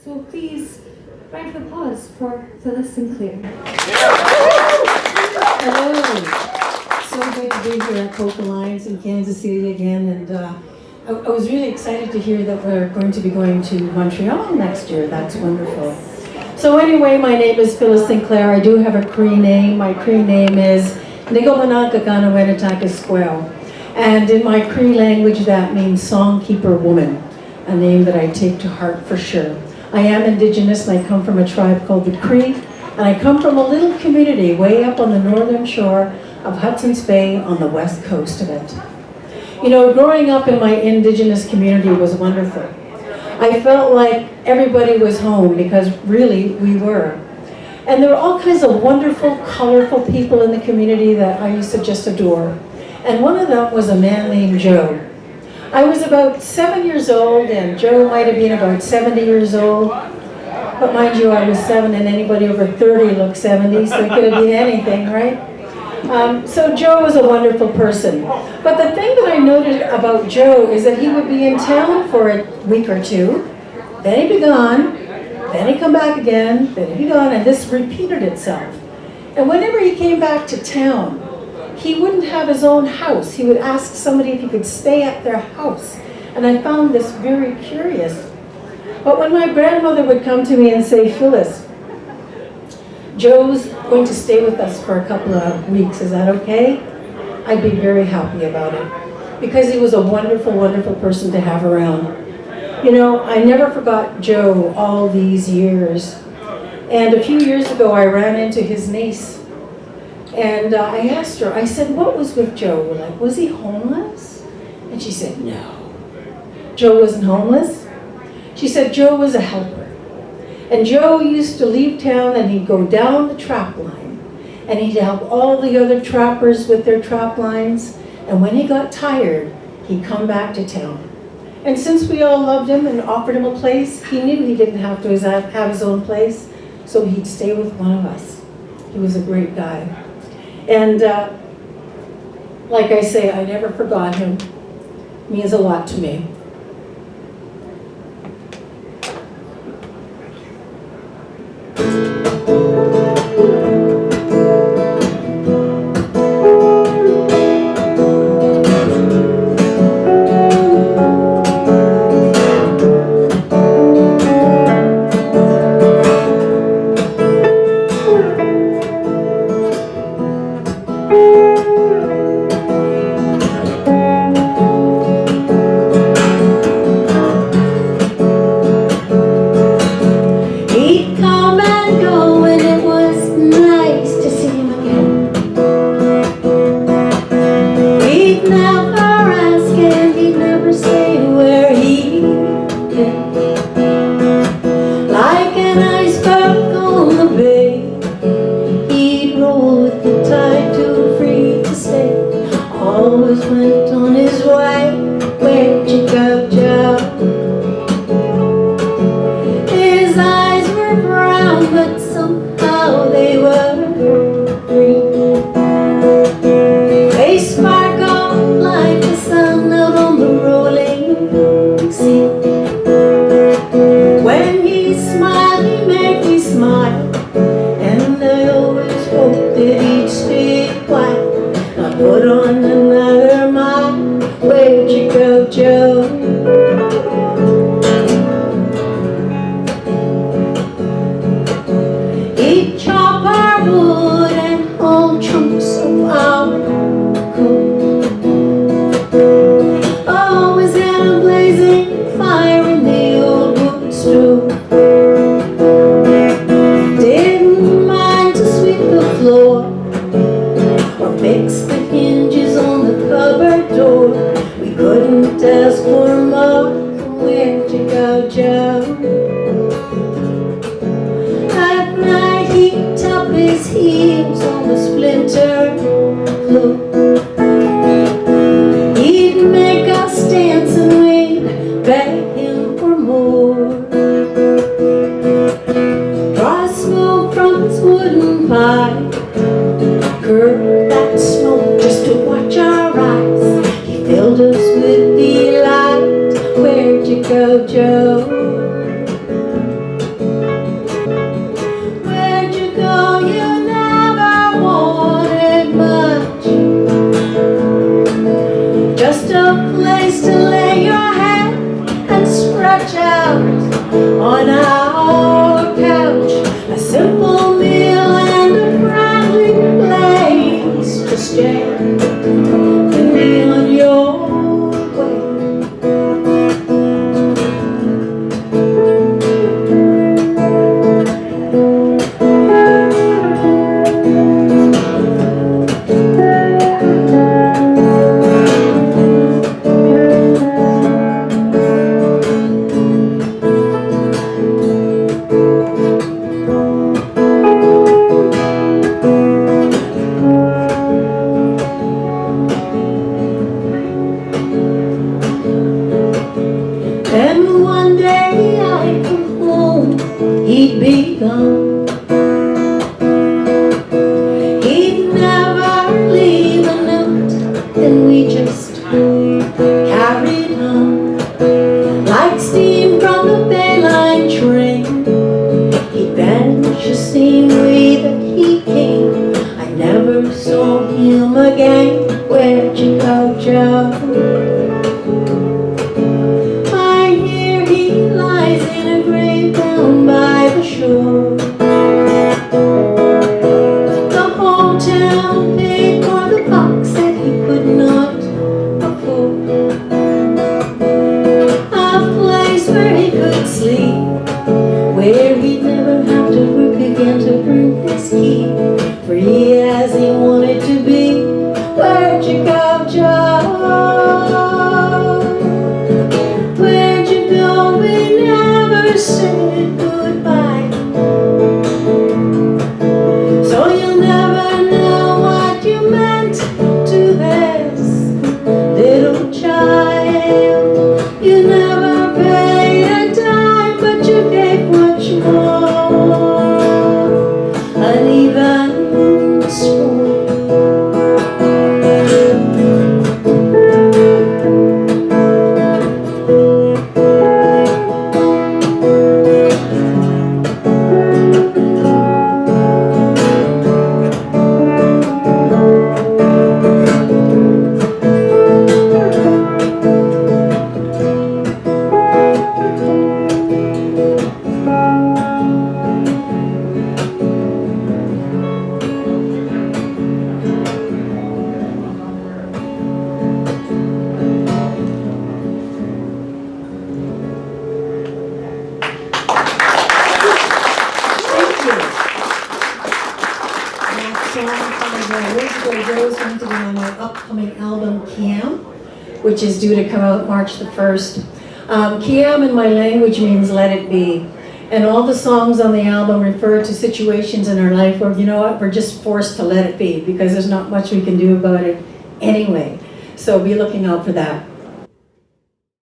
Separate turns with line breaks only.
So please, round of applause for Phyllis Sinclair.
Hello. So great to be here at Coke Alliance in Kansas City again, and I was really excited to hear that we're going to be going to Montreal next year. That's wonderful. So anyway, my name is Phyllis Sinclair. I do have a Cree name. My Cree name is Nigomanakaganawenataka. And in my Cree language, that means songkeeper woman, a name that I take to heart for sure. I am Indigenous, and I come from a tribe called the Cree, and I come from a little community way up on the northern shore of Hudson's Bay on the west coast of it. You know, growing up in my Indigenous community was wonderful. I felt like everybody was home, because really we were. And there were all kinds of wonderful, colorful people in the community that I used to just adore. And one of them was a man named Joe. I was about 7 years old, and Joe might have been about 70 years old. But mind you, I was 7, and anybody over 30 looked 70, so it could have been anything, right? So Joe was a wonderful person. But the thing that I noted about Joe is that he would be in town for a week or two, then he'd be gone, then he'd come back again, then he'd be gone, and this repeated itself. And whenever he came back to town, he wouldn't have his own house. He would ask somebody if he could stay at their house. And I found this very curious. But when my grandmother would come to me and say, Phyllis, Joe's going to stay with us for a couple of weeks, is that okay? I'd be very happy about it, because he was a wonderful, wonderful person to have around. You know, I never forgot Joe all these years. And a few years ago, I ran into his niece. And I asked her, I said, what was with Joe? Like, was he homeless? And she said, no. Joe wasn't homeless. She said, Joe was a helper. And Joe used to leave town, and he'd go down the trap line, and he'd help all the other trappers with their trap lines. And when he got tired, he'd come back to town. And since we all loved him and offered him a place, he knew he didn't have to have his own place, so he'd stay with one of us. He was a great guy. And like I say, I never forgot him. He means a lot to me. he'd be gone. He'd never leave a note, and we just carried on like steam from the Bayline train. He'd vanish the same way that he came. I never saw him again. Where'd you go, Joe? I hear he lies in a grave down by the shore. The whole town paid for the box that he could not afford. A place where he could sleep, where he'd never have to work again to earn his keep, free as he wanted to be. Where'd you go, Joe? Where'd you go? We never said goodbye. So you'll never know what you meant to this little child. You never paid a dime, but you gave much more. An even spoon. Upcoming album Kiyam, which is due to come out March the 1st. Kiyam in my language means let it be. And all the songs on the album refer to situations in our life where, you know what, we're just forced to let it be because there's not much we can do about it anyway. So be looking out for that.